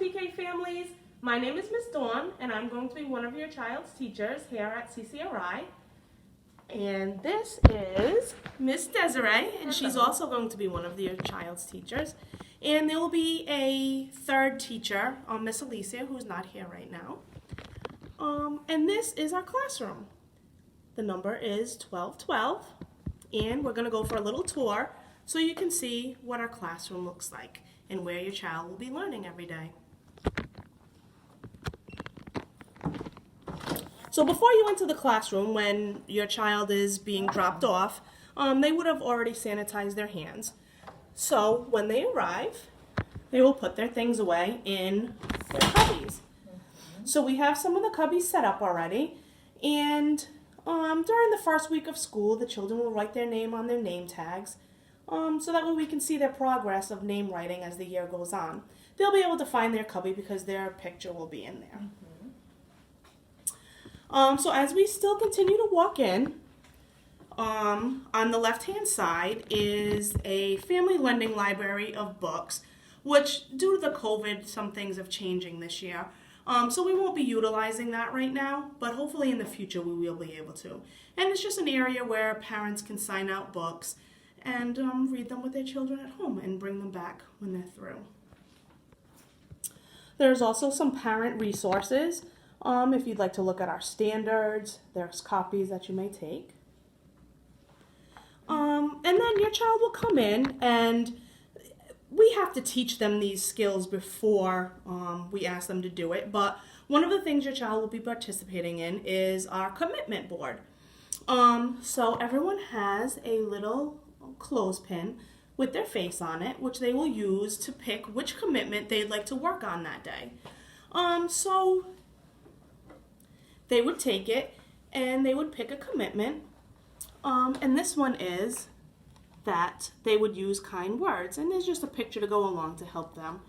SPK families. My name is Miss Dawn, and I'm going to be one of your child's teachers here at CCRI. And this is Miss Desiree, and she's also going to be one of your child's teachers. And there will be a third teacher, Miss Alicia, who's not here right now. And this is our classroom. The number is 1212, and we're going to go for a little tour so you can see what our classroom looks like and where your child will be learning every day. So before you enter the classroom, when your child is being dropped off, they would have already sanitized their hands. So when they arrive, they will put their things away in their cubbies. So we have some of the cubbies set up already, and during the first week of school, the children will write their name on their name tags, so that way we can see their progress of name writing as the year goes on. They'll be able to find their cubby because their picture will be in there. So as we still continue to walk in, on the left-hand side is a family lending library of books, which due to the COVID, some things have changing this year. So we won't be utilizing that right now, but hopefully in the future we will be able to. And it's just an area where parents can sign out books and read them with their children at home and bring them back when they're through. There's also some parent resources. If you'd like to look at our standards, there's copies that you may take. And then your child will come in, and we have to teach them these skills before we ask them to do it. But one of the things your child will be participating in is our commitment board. So everyone has a little clothespin with their face on it, which they will use to pick which commitment they'd like to work on that day. So they would take it and they would pick a commitment. And this one is that they would use kind words, and there's just a picture to go along to help them.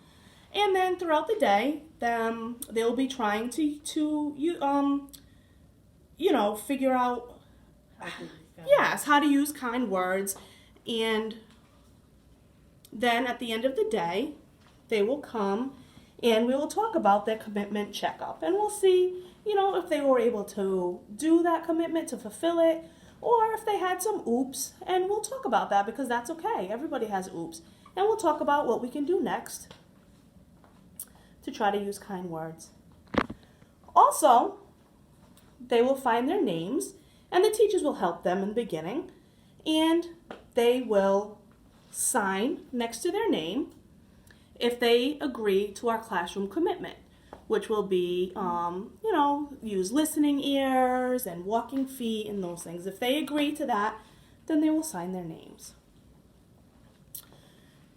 And then throughout the day, they'll be trying to figure out how to use kind words. And then at the end of the day, they will come and we will talk about their commitment checkup, and we'll see if they were able to do that commitment, to fulfill it, or if they had some oops, and we'll talk about that because that's okay. Everybody has oops. And we'll talk about what we can do next to try to use kind words. Also, they will find their names, and the teachers will help them in the beginning, and they will sign next to their name if they agree to our classroom commitment, which will be, use listening ears and walking feet and those things. If they agree to that, then they will sign their names.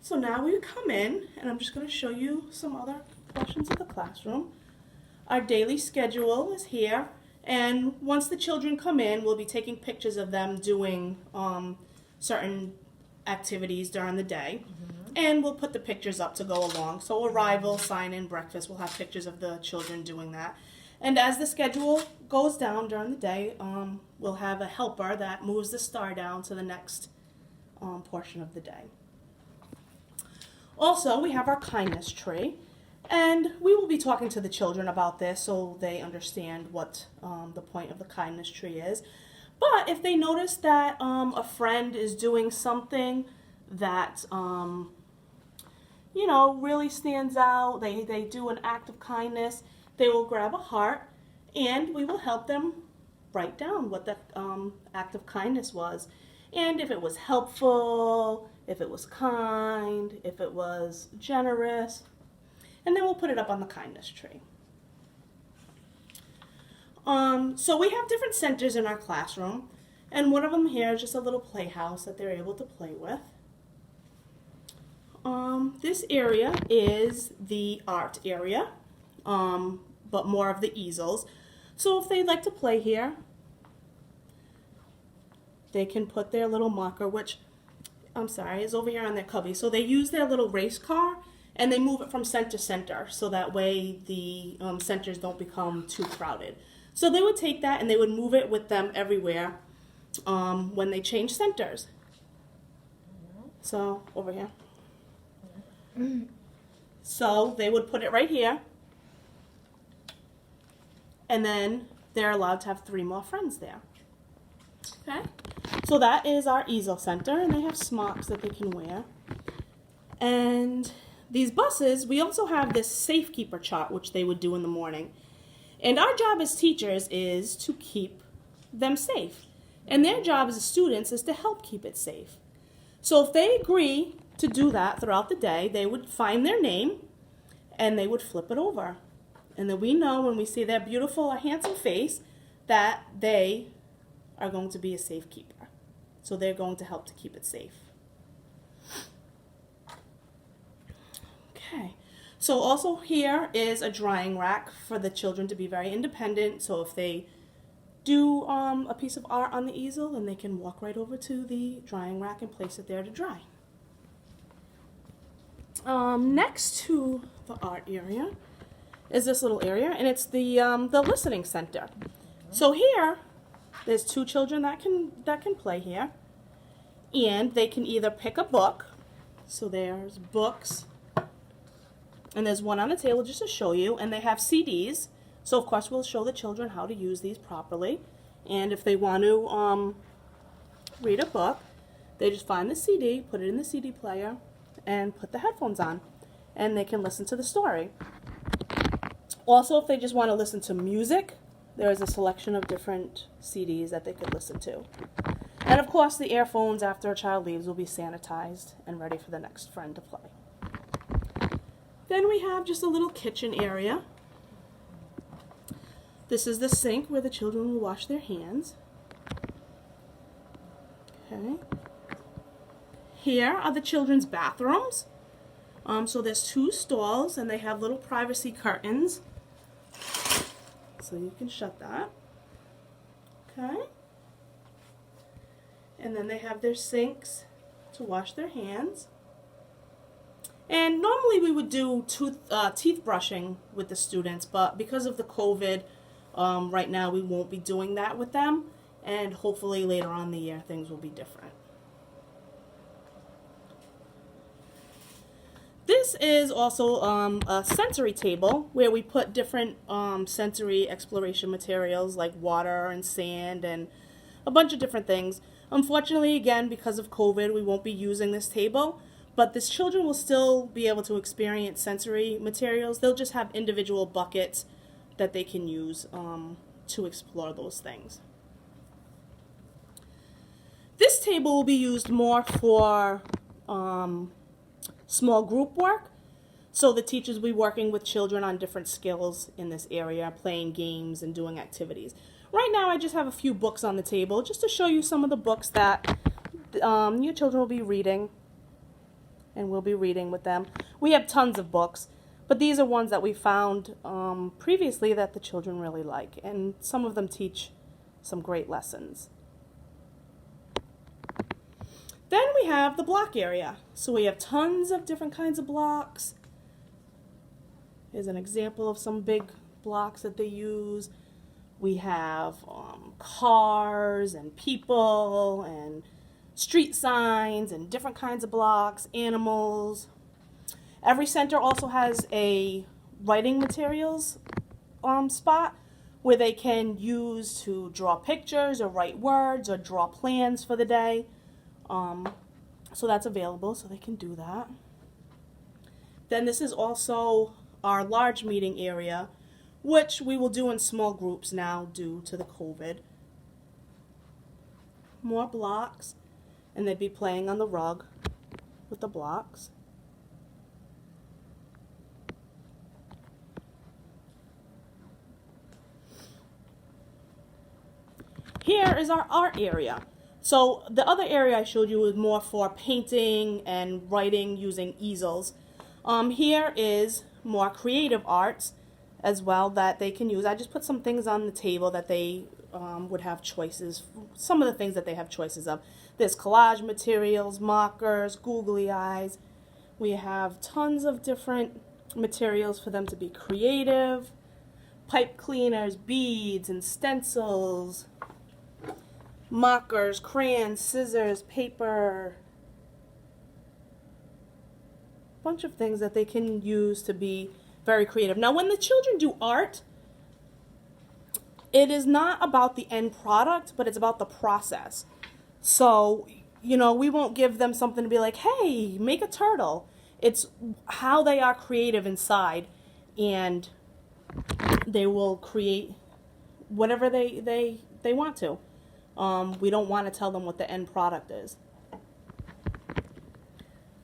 So now we come in, and I'm just going to show you some other portions of the classroom. Our daily schedule is here, and once the children come in, we'll be taking pictures of them doing certain activities during the day. And we'll put the pictures up to go along. So arrival, sign-in, breakfast, we'll have pictures of the children doing that. And as the schedule goes down during the day, we'll have a helper that moves the star down to the next portion of the day. Also, we have our kindness tree. And we will be talking to the children about this so they understand what the point of the kindness tree is. But if they notice that a friend is doing something that really stands out, they do an act of kindness, they will grab a heart, and we will help them write down what that act of kindness was. And if it was helpful, if it was kind, if it was generous, and then we'll put it up on the kindness tree. So we have different centers in our classroom, and one of them here is just a little playhouse that they're able to play with. This area is the art area, but more of the easels. So if they'd like to play here, they can put their little marker, which, is over here on their cubby. So they use their little race car, and they move it from center to center, so that way the centers don't become too crowded. So they would take that and they would move it with them everywhere when they change centers. So over here. So they would put it right here, and then they're allowed to have 3 more friends there. Okay? So that is our easel center, and they have smocks that they can wear. And these buses, we also have this safekeeper chart, which they would do in the morning. And our job as teachers is to keep them safe. And their job as students is to help keep it safe. So if they agree to do that throughout the day, they would find their name and they would flip it over. And then we know when we see their beautiful, handsome face that they are going to be a safekeeper. So they're going to help to keep it safe. Okay. So also here is a drying rack for the children to be very independent. So if they do a piece of art on the easel, then they can walk right over to the drying rack and place it there to dry. Next to the art area is this little area, and it's the listening center. So here, there's 2 children that can play here, and they can either pick a book. So there's books, and there's one on the table just to show you, and they have CDs. So of course we'll show the children how to use these properly, and if they want to read a book, they just find the CD, put it in the CD player, and put the headphones on, and they can listen to the story. Also, if they just want to listen to music, there is a selection of different CDs that they could listen to. And of course, the earphones after a child leaves will be sanitized and ready for the next friend to play. Then we have just a little kitchen area. This is the sink where the children will wash their hands. Okay. Here are the children's bathrooms. So there's 2 stalls, and they have little privacy curtains. So you can shut that. Okay. And then they have their sinks to wash their hands. And normally we would do teeth brushing with the students, but because of the COVID, right now we won't be doing that with them, and hopefully later on in the year things will be different. This is also a sensory table where we put different sensory exploration materials like water and sand and a bunch of different things. Unfortunately, again, because of COVID, we won't be using this table, but these children will still be able to experience sensory materials. They'll just have individual buckets that they can use to explore those things. This table will be used more for small group work. So the teachers will be working with children on different skills in this area, playing games and doing activities. Right now I just have a few books on the table just to show you some of the books that your children will be reading, and we'll be reading with them. We have tons of books, but these are ones that we found previously that the children really like, and some of them teach some great lessons. Then we have the block area. So we have tons of different kinds of blocks. Here's an example of some big blocks that they use. We have cars and people and street signs and different kinds of blocks, animals. Every center also has a writing materials spot where they can use to draw pictures or write words or draw plans for the day. So that's available, so they can do that. Then this is also our large meeting area, which we will do in small groups now due to the COVID. More blocks, and they'd be playing on the rug with the blocks. Here is our art area. So the other area I showed you was more for painting and writing using easels. Here is more creative arts as well that they can use. I just put some things on the table that they would have choices, some of the things that they have choices of. There's collage materials, markers, googly eyes. We have tons of different materials for them to be creative. Pipe cleaners, beads, and stencils. Markers, crayons, scissors, paper. bunch of things that they can use to be very creative. Now, when the children do art, it is not about the end product, but it's about the process. So, we won't give them something to be like, hey, make a turtle. It's how they are creative inside, and they will create whatever they want to. We don't want to tell them what the end product is.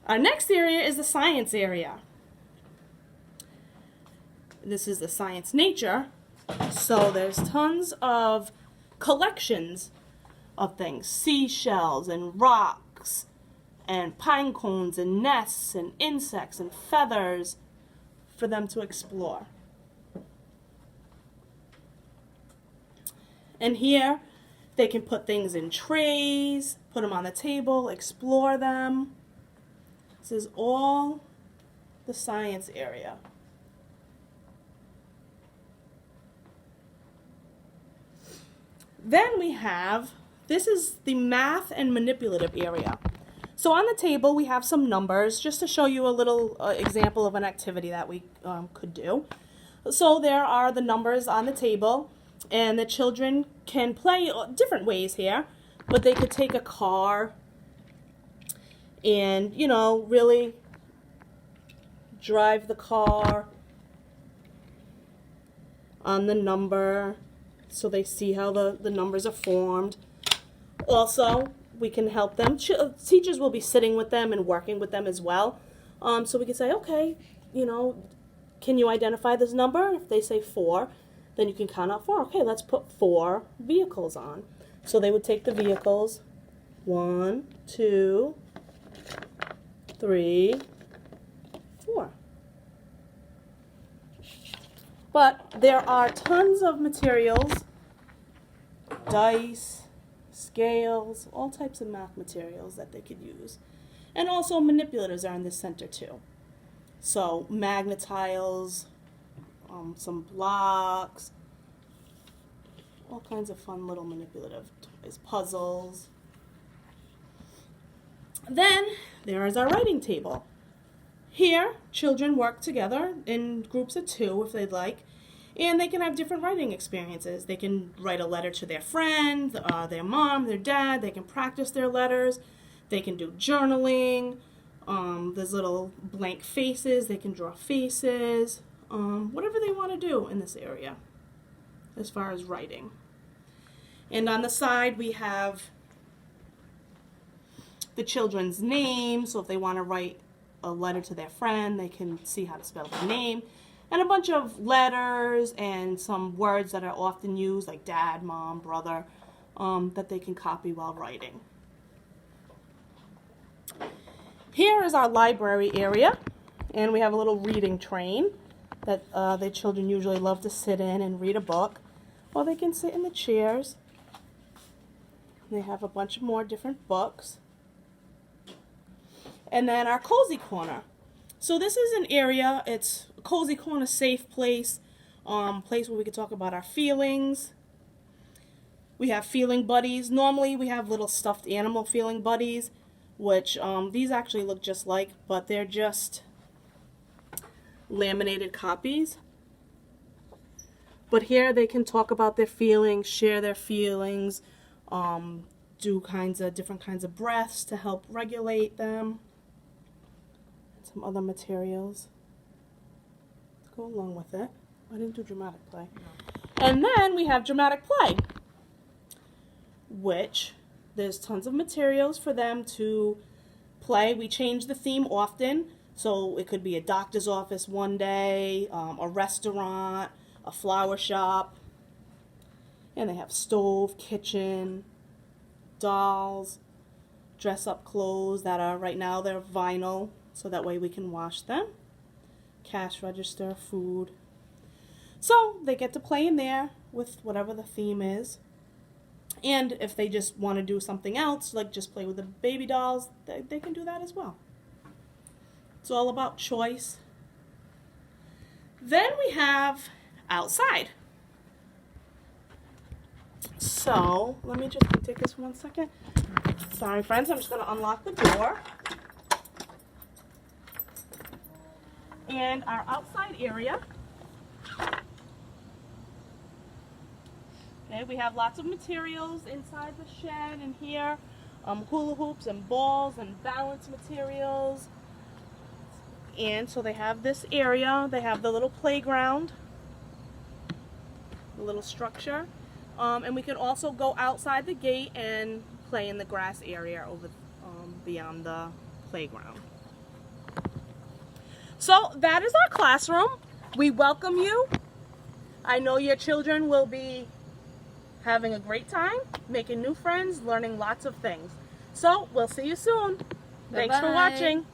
Our next area is the science area. This is the science nature. So there's tons of collections of things. Seashells and rocks and pine cones and nests and insects and feathers for them to explore. And here they can put things in trays, put them on the table, explore them. This is all the science area. Then we have, this is the math and manipulative area. So on the table we have some numbers just to show you a little example of an activity that we could do. So there are the numbers on the table, and the children can play different ways here, but they could take a car and, really drive the car on the number so they see how the numbers are formed. Also, we can help them. Teachers will be sitting with them and working with them as well. So we can say, okay, can you identify this number? If they say 4, then you can count out 4. Okay, let's put 4 vehicles on. So they would take the vehicles. 1, 2, 3, 4. But there are tons of materials, dice, scales, all types of math materials that they could use. And also manipulatives are in the center too. So magnetiles, some blocks, all kinds of fun little manipulative toys, puzzles. Then there is our writing table. Here, children work together in groups of 2 if they'd like, and they can have different writing experiences. They can write a letter to their friend, their mom, their dad. They can practice their letters. They can do journaling. There's little blank faces. They can draw faces. Whatever they want to do in this area as far as writing. And on the side we have the children's names, so if they want to write a letter to their friend, they can see how to spell their name, and a bunch of letters and some words that are often used like dad, mom, brother, that they can copy while writing. Here is our library area, and we have a little reading train that the children usually love to sit in and read a book, or they can sit in the chairs. They have a bunch of more different books. And then our cozy corner. So this is an area, it's a cozy corner, safe place, place where we can talk about our feelings. We have feeling buddies. Normally we have little stuffed animal feeling buddies, which these actually look just like, but they're just laminated copies. But here they can talk about their feelings, share their feelings, do different kinds of breaths to help regulate them. Some other materials to go along with it. I didn't do dramatic play. No. And then we have dramatic play, which there's tons of materials for them to play. We change the theme often, so it could be a doctor's office one day, a restaurant, a flower shop, and they have stove, kitchen, dolls, dress-up clothes that are, right now they're vinyl, so that way we can wash them, cash register, food. So they get to play in there with whatever the theme is. And if they just want to do something else, like just play with the baby dolls, they can do that as well. It's all about choice. Then we have outside. So let me just take this 1 second. Sorry, friends, I'm just going to unlock the door. And our outside area. Okay, we have lots of materials inside the shed and here. Hula hoops and balls and balance materials. And so they have this area. They have the little playground, the little structure. And we can also go outside the gate and play in the grass area over beyond the playground. So that is our classroom. We welcome you. I know your children will be having a great time, making new friends, learning lots of things. So we'll see you soon. Thanks for watching.